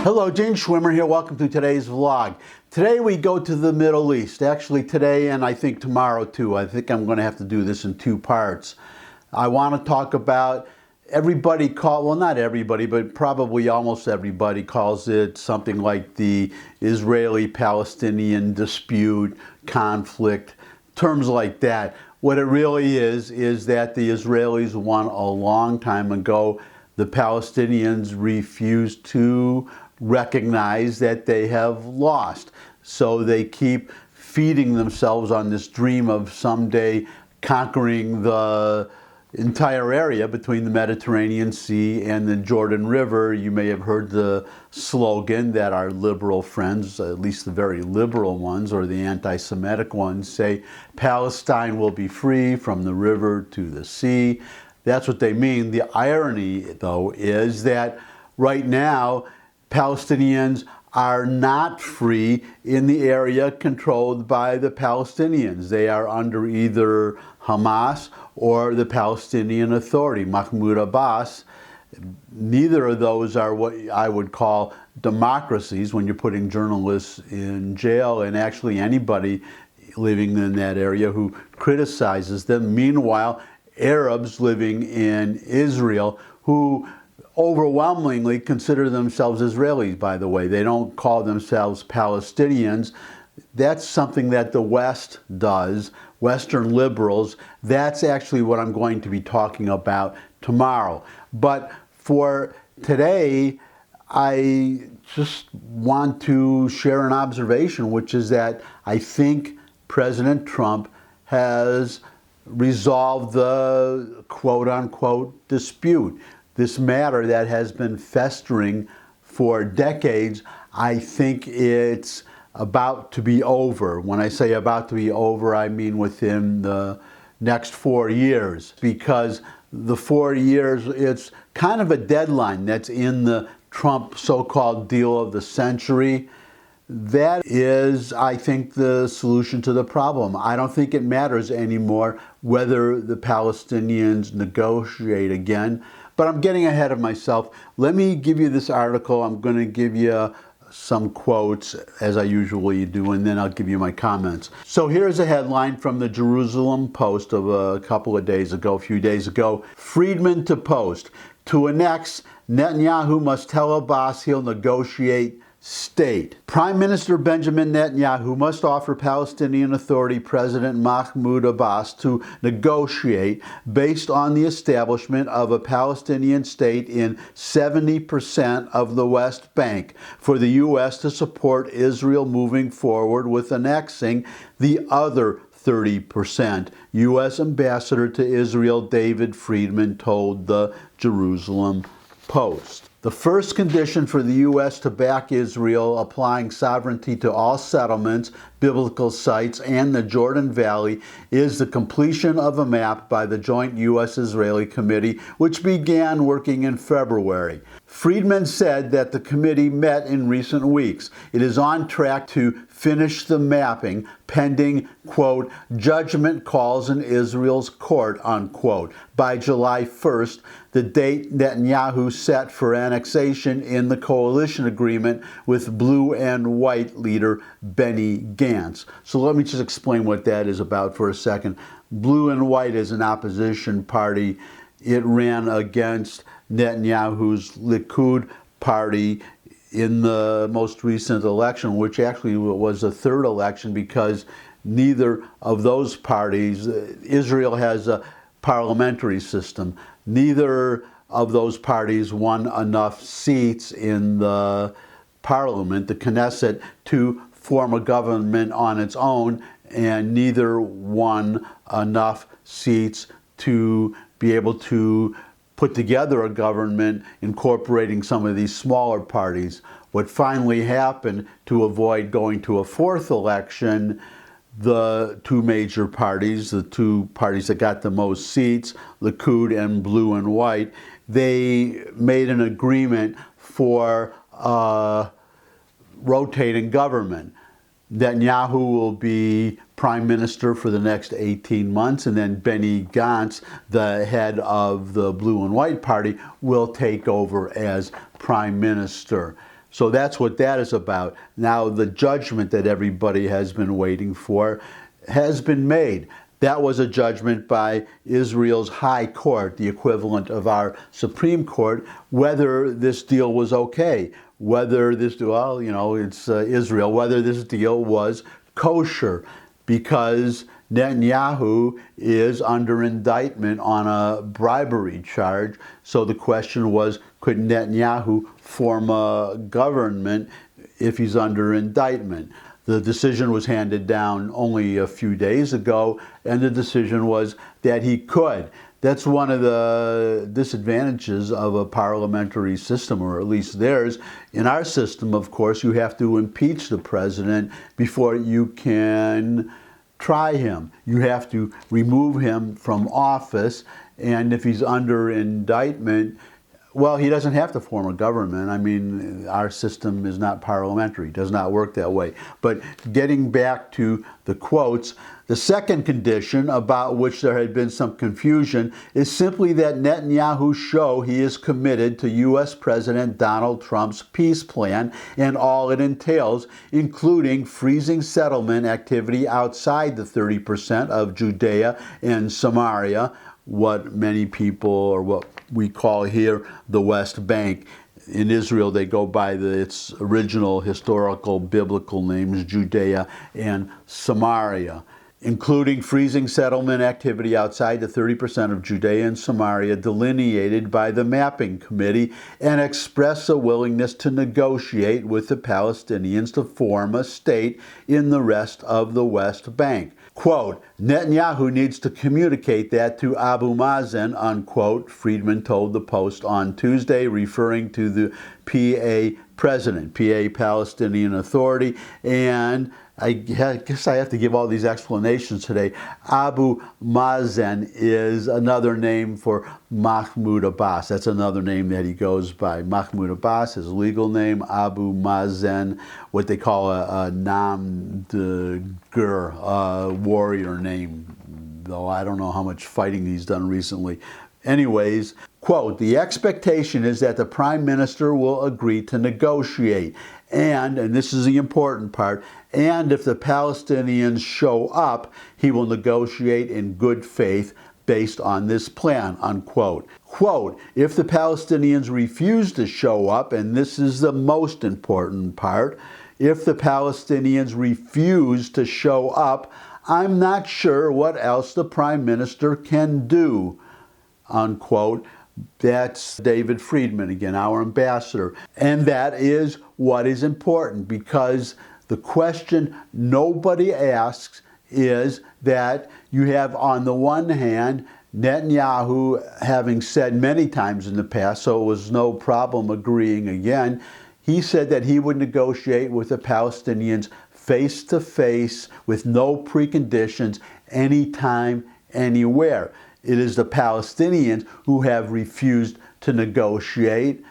Hello, Gene Schwimmer here. Welcome to today's vlog. Today we go to the Middle East. Actually today and I think tomorrow too. I think I'm going to have to do this in two parts. I want to talk about well, not everybody, but probably almost everybody calls it something like the Israeli-Palestinian dispute, conflict, terms like that. What it really is that the Israelis won a long time ago. The Palestinians refuse to recognize that they have lost. So they keep feeding themselves on this dream of someday conquering the entire area between the Mediterranean Sea and the Jordan River. You may have heard the slogan that our liberal friends, at least the very liberal ones or the anti-Semitic ones, say Palestine will be free from the river to the sea. That's what they mean. The irony, though, is that right now Palestinians are not free in the area controlled by the Palestinians. They are under either Hamas or the Palestinian Authority, Mahmoud Abbas. Neither of those are what I would call democracies when you're putting journalists in jail and actually anybody living in that area who criticizes them. Meanwhile, Arabs living in Israel who overwhelmingly consider themselves Israelis, by the way. They don't call themselves Palestinians. That's something that the West does, Western liberals. That's actually what I'm going to be talking about tomorrow. But for today, I just want to share an observation, which is that I think President Trump has resolved the quote-unquote dispute. This matter that has been festering for decades, I think it's about to be over. When I say about to be over, I mean within the next 4 years, because the 4 years, it's kind of a deadline that's in the Trump so-called deal of the century. That is, I think, the solution to the problem. I don't think it matters anymore whether the Palestinians negotiate again. But I'm getting ahead of myself. Let me give you this article. I'm going to give you some quotes, as I usually do, and then I'll give you my comments. So here's a headline from the Jerusalem Post of a few days ago. Friedman to Post. To annex, Netanyahu must tell Abbas he'll negotiate state. Prime Minister Benjamin Netanyahu must offer Palestinian Authority President Mahmoud Abbas to negotiate based on the establishment of a Palestinian state in 70% of the West Bank for the U.S. to support Israel moving forward with annexing the other 30%. U.S. Ambassador to Israel David Friedman told the Jerusalem Post. The first condition for the U.S. to back Israel applying sovereignty to all settlements, biblical sites, and the Jordan Valley is the completion of a map by the Joint U.S.-Israeli Committee, which began working in February. Friedman said that the committee met in recent weeks. It is on track to finish the mapping pending, quote, judgment calls in Israel's court, unquote, by July 1st, the date Netanyahu set for annexation in the coalition agreement with blue and white leader Benny Gantz. So let me just explain what that is about for a second. Blue and white is an opposition party. It ran against Netanyahu's Likud party in the most recent election, which actually was the third election because neither of those parties, Israel has a parliamentary system, neither of those parties won enough seats in the parliament, the Knesset, to form a government on its own, and neither won enough seats to be able to put together a government incorporating some of these smaller parties. What finally happened, to avoid going to a fourth election, the two major parties, the two parties that got the most seats, Likud and Blue and White, they made an agreement for rotating government. Netanyahu will be prime minister for the next 18 months, and then Benny Gantz, the head of the Blue and White Party, will take over as prime minister. So that's what that is about. Now, the judgment that everybody has been waiting for has been made. That was a judgment by Israel's High Court, the equivalent of our Supreme Court, whether this deal was okay, whether this, well, you know, it's Israel, whether this deal was kosher, because Netanyahu is under indictment on a bribery charge. So the question was, could Netanyahu form a government if he's under indictment? The decision was handed down only a few days ago, and the decision was that he could. That's one of the disadvantages of a parliamentary system, or at least theirs. In our system, of course, you have to impeach the president before you can try him. You have to remove him from office, and if he's under indictment, well, he doesn't have to form a government. I mean, our system is not parliamentary. It does not work that way. But getting back to the quotes, the second condition about which there had been some confusion is simply that Netanyahu show he is committed to U.S. President Donald Trump's peace plan and all it entails, including freezing settlement activity outside the 30% of Judea and Samaria, what many people, or what we call here the West Bank. In Israel, they go by its original historical biblical names, Judea and Samaria, including freezing settlement activity outside the 30% of Judea and Samaria delineated by the Mapping Committee, and express a willingness to negotiate with the Palestinians to form a state in the rest of the West Bank. Quote, Netanyahu needs to communicate that to Abu Mazen, unquote, Friedman told the Post on Tuesday, referring to the PA president, PA Palestinian Authority, and I guess I have to give all these explanations today. Abu Mazen is another name for Mahmoud Abbas. That's another name that he goes by. Mahmoud Abbas, his legal name. Abu Mazen, what they call a Nam de Gur, warrior name, though I don't know how much fighting he's done recently. Anyways, quote, the expectation is that the Prime Minister will agree to negotiate. And this is the important part, and if the Palestinians show up, he will negotiate in good faith based on this plan, unquote. Quote, if the Palestinians refuse to show up, and this is the most important part, if the Palestinians refuse to show up, I'm not sure what else the Prime Minister can do, unquote. That's David Friedman, again, our ambassador. And that is what is important, because the question nobody asks is that you have, on the one hand, Netanyahu having said many times in the past, so it was no problem agreeing again, he said that he would negotiate with the Palestinians face to face with no preconditions, anytime, anywhere. It is the Palestinians who have refused to negotiate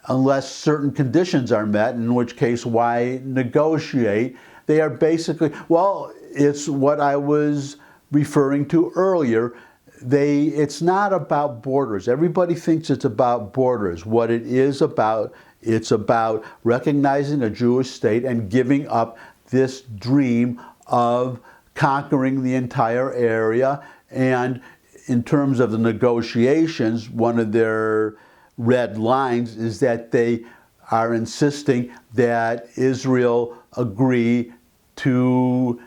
unless certain conditions are met, in which case, why negotiate? They are basically, well, it's what I was referring to earlier. It's not about borders. Everybody thinks it's about borders. What it is about, it's about recognizing a Jewish state and giving up this dream of conquering the entire area. And in terms of the negotiations, one of their red lines is that they are insisting that Israel agree to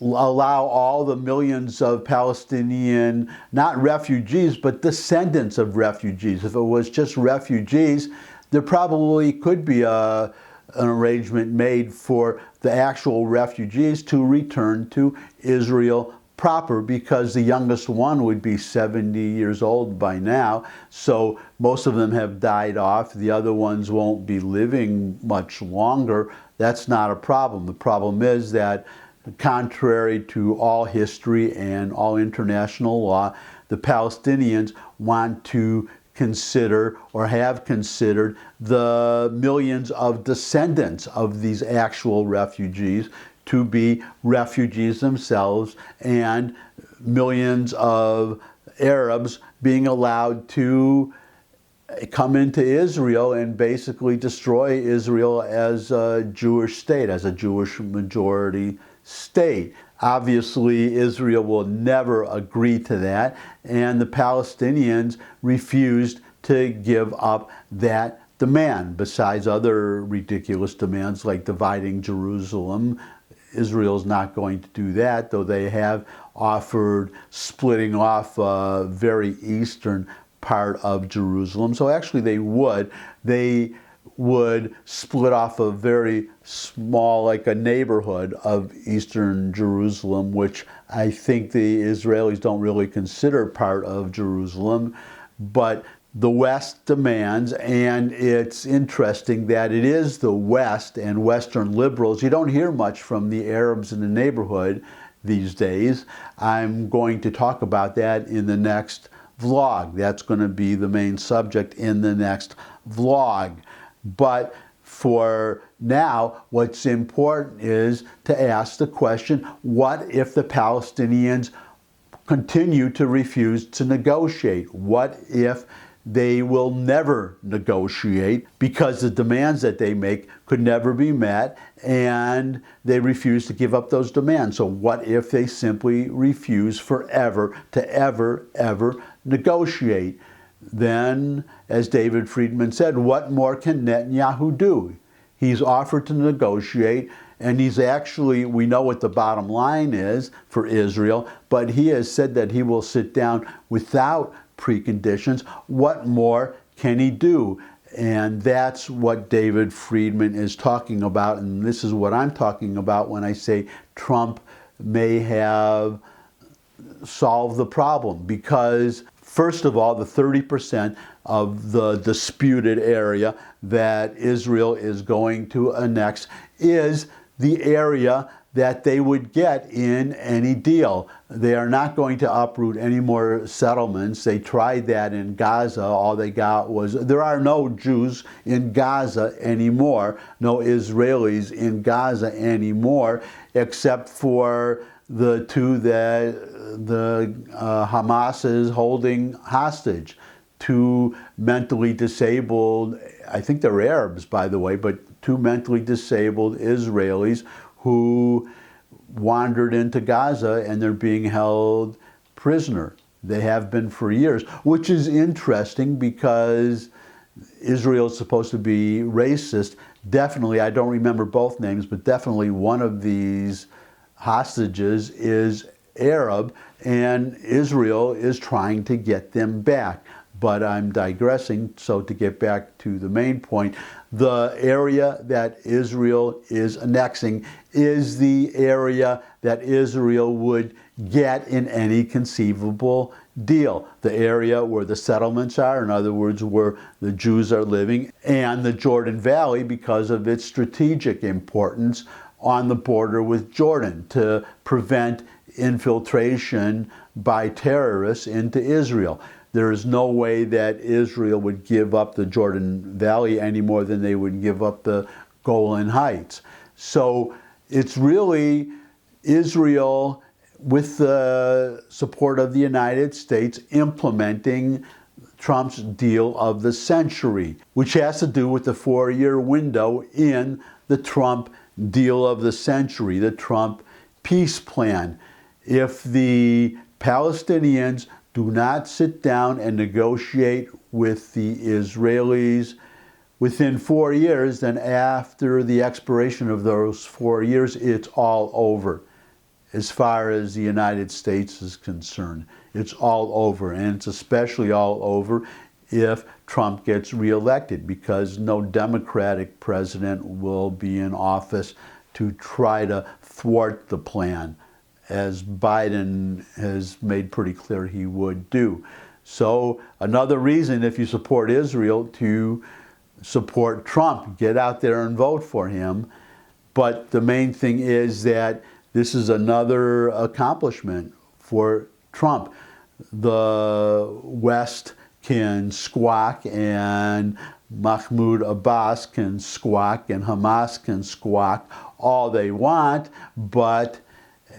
allow all the millions of Palestinian, not refugees, but descendants of refugees. If it was just refugees, there probably could be an arrangement made for the actual refugees to return to Israel proper, because the youngest one would be 70 years old by now, so most of them have died off. The other ones won't be living much longer. That's not a problem. The problem is that, contrary to all history and all international law, the Palestinians want to consider, or have considered, the millions of descendants of these actual refugees to be refugees themselves, and millions of Arabs being allowed to come into Israel and basically destroy Israel as a Jewish state, as a Jewish majority state. Obviously, Israel will never agree to that, and the Palestinians refused to give up that demand, besides other ridiculous demands like dividing Jerusalem. Israel's not going to do that, though they have offered splitting off a very eastern part of Jerusalem. So actually they would. They would split off a very small, like a neighborhood of eastern Jerusalem, which I think the Israelis don't really consider part of Jerusalem. But the West demands, and it's interesting that it is the West and Western liberals. You don't hear much from the Arabs in the neighborhood these days. I'm going to talk about that in the next vlog. That's going to be the main subject in the next vlog. But for now, what's important is to ask the question, what if the Palestinians continue to refuse to negotiate? What if they will never negotiate because the demands that they make could never be met and they refuse to give up those demands? So what if they simply refuse forever to ever negotiate? Then, as David Friedman said, what more can Netanyahu do? He's offered to negotiate, and he's actually, we know what the bottom line is for Israel, but he has said that he will sit down without preconditions. What more can he do? And that's what David Friedman is talking about, and this is what I'm talking about when I say Trump may have solved the problem. Because, first of all, the 30% of the disputed area that Israel is going to annex is the area that they would get in any deal. They are not going to uproot any more settlements. They tried that in Gaza. All they got was, there are no Jews in Gaza anymore, no Israelis in Gaza anymore, except for the two that the Hamas is holding hostage. Two mentally disabled, I think they're Arabs, by the way, but two mentally disabled Israelis who wandered into Gaza, and they're being held prisoner. They have been for years, which is interesting because Israel is supposed to be racist. Definitely, I don't remember both names, but definitely one of these hostages is Arab, and Israel is trying to get them back. But I'm digressing, so to get back to the main point, the area that Israel is annexing is the area that Israel would get in any conceivable deal. The area where the settlements are, in other words, where the Jews are living, and the Jordan Valley because of its strategic importance on the border with Jordan to prevent infiltration by terrorists into Israel. There is no way that Israel would give up the Jordan Valley any more than they would give up the Golan Heights. So it's really Israel, with the support of the United States, implementing Trump's deal of the century, which has to do with the 4-year window in the Trump deal of the century, the Trump peace plan. If the Palestinians do not sit down and negotiate with the Israelis within 4 years, then after the expiration of those 4 years, it's all over. As far as the United States is concerned, it's all over. And it's especially all over if Trump gets reelected, because no Democratic president will be in office to try to thwart the plan, as Biden has made pretty clear he would do. So another reason, if you support Israel, to support Trump. Get out there and vote for him. But the main thing is that this is another accomplishment for Trump. The West can squawk, and Mahmoud Abbas can squawk, and Hamas can squawk all they want, but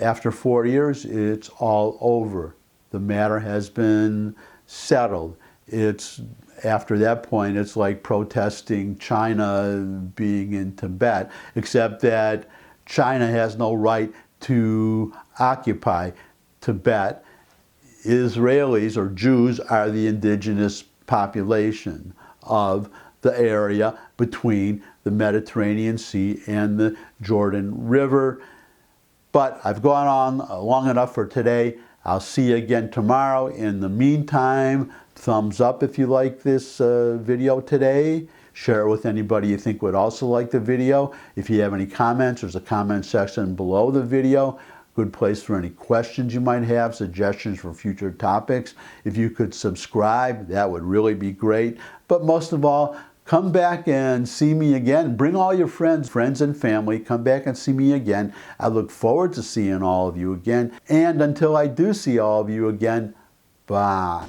after 4 years, it's all over. The matter has been settled. it's after that point, it's like protesting China being in Tibet, except that China has no right to occupy Tibet. Israelis or Jews are the indigenous population of the area between the Mediterranean Sea and the Jordan River. But I've gone on long enough for today. I'll see you again tomorrow. In the meantime, thumbs up if you like this video today. Share it with anybody you think would also like the video. If you have any comments, there's a comment section below the video. Good place for any questions you might have, suggestions for future topics. If you could subscribe, that would really be great. But most of all, come back and see me again. Bring all your friends and family. Come back and see me again. I look forward to seeing all of you again. And until I do see all of you again, bye.